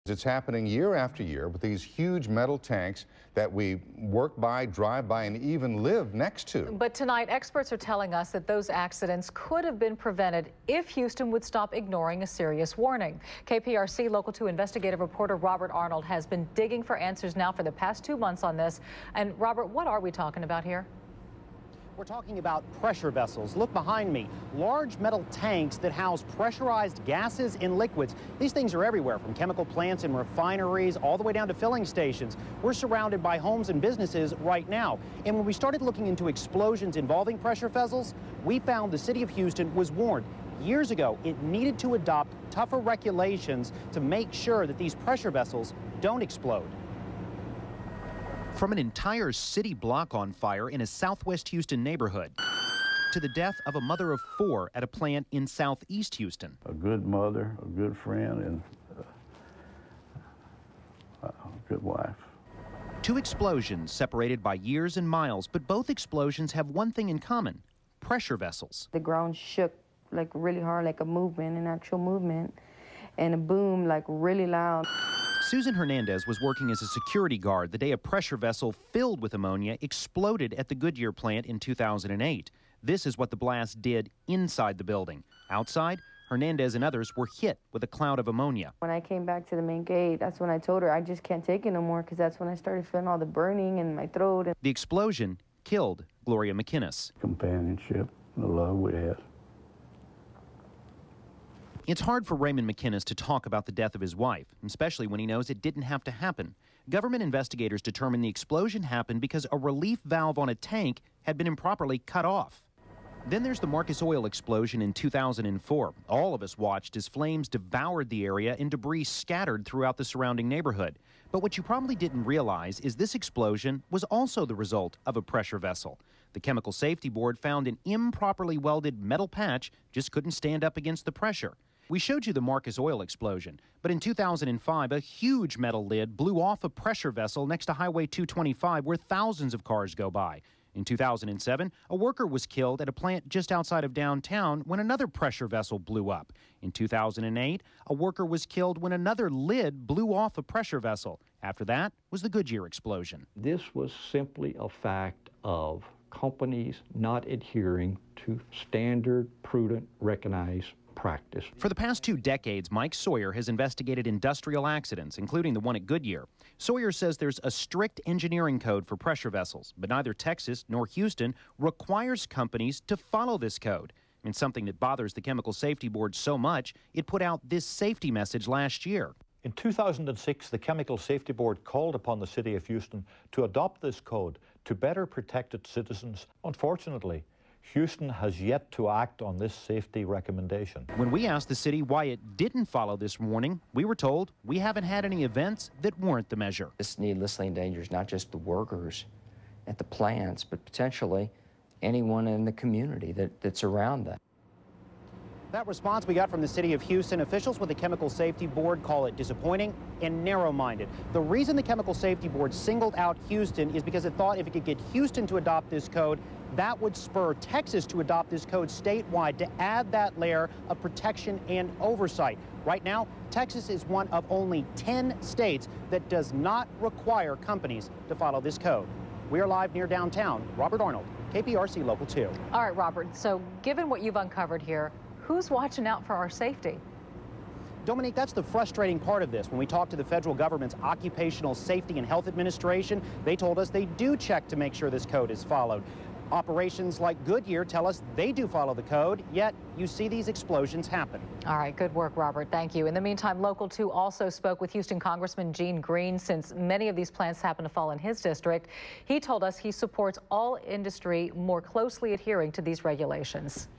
It's happening year after year with these huge metal tanks that we work by, drive by, and even live next to. But tonight, experts are telling us that those accidents could have been prevented if Houston would stop ignoring a serious warning. KPRC Local 2 investigative reporter Robert Arnold has been digging for answers now for the past 2 months on this. And Robert, what are we talking about here? We're talking about pressure vessels. Look behind me. Large metal tanks that house pressurized gases and liquids. These things are everywhere, from chemical plants and refineries all the way down to filling stations. We're surrounded by homes and businesses right now. And when we started looking into explosions involving pressure vessels, we found the city of Houston was warned years ago it needed to adopt tougher regulations to make sure that these pressure vessels don't explode. From an entire city block on fire in a southwest Houston neighborhood to the death of a mother of 4 at a plant in southeast Houston. A good mother, a good friend, and a good wife. 2 explosions separated by years and miles, but both explosions have one thing in common: pressure vessels. The ground shook like really hard, like a movement, an actual movement, and a boom like really loud. Susan Hernandez was working as a security guard the day a pressure vessel filled with ammonia exploded at the Goodyear plant in 2008. This is what the blast did inside the building. Outside, Hernandez and others were hit with a cloud of ammonia. When I came back to the main gate, that's when I told her I just can't take it no more, because that's when I started feeling all the burning in my throat. The explosion killed Gloria McInnes. Companionship, the love we had. It's hard for Raymond McInnes to talk about the death of his wife, especially when he knows it didn't have to happen. Government investigators determined the explosion happened because a relief valve on a tank had been improperly cut off. Then there's the Marcus Oil explosion in 2004. All of us watched as flames devoured the area and debris scattered throughout the surrounding neighborhood. But what you probably didn't realize is this explosion was also the result of a pressure vessel. The Chemical Safety Board found an improperly welded metal patch just couldn't stand up against the pressure. We showed you the Marcus Oil explosion, but in 2005, a huge metal lid blew off a pressure vessel next to Highway 225 where thousands of cars go by. In 2007, a worker was killed at a plant just outside of downtown when another pressure vessel blew up. In 2008, a worker was killed when another lid blew off a pressure vessel. After that was the Goodyear explosion. This was simply a fact of companies not adhering to standard, prudent, recognized practice. For the past 2 decades, Mike Sawyer has investigated industrial accidents, including the one at Goodyear. Sawyer says there's a strict engineering code for pressure vessels, but neither Texas nor Houston requires companies to follow this code. And something that bothers the Chemical Safety Board so much, it put out this safety message last year. In 2006, the Chemical Safety Board called upon the City of Houston to adopt this code to better protect its citizens. Unfortunately, Houston has yet to act on this safety recommendation. When we asked the city why it didn't follow this warning, we were told we haven't had any events that warrant the measure. This needlessly endangers not just the workers at the plants, but potentially anyone in the community that's around that. That response we got from the city of Houston, officials with the Chemical Safety Board call it disappointing and narrow-minded. The reason the Chemical Safety Board singled out Houston is because it thought if it could get Houston to adopt this code, that would spur Texas to adopt this code statewide to add that layer of protection and oversight. Right now, Texas is one of only 10 states that does not require companies to follow this code. We are live near downtown. Robert Arnold, KPRC Local 2. All right, Robert, so given what you've uncovered here, who's watching out for our safety? Dominique, that's the frustrating part of this. When we talked to the federal government's Occupational Safety and Health Administration, they told us they do check to make sure this code is followed. Operations like Goodyear tell us they do follow the code, yet you see these explosions happen. All right, good work, Robert. Thank you. In the meantime, Local 2 also spoke with Houston Congressman Gene Green, since many of these plants happen to fall in his district. He told us he supports all industry more closely adhering to these regulations.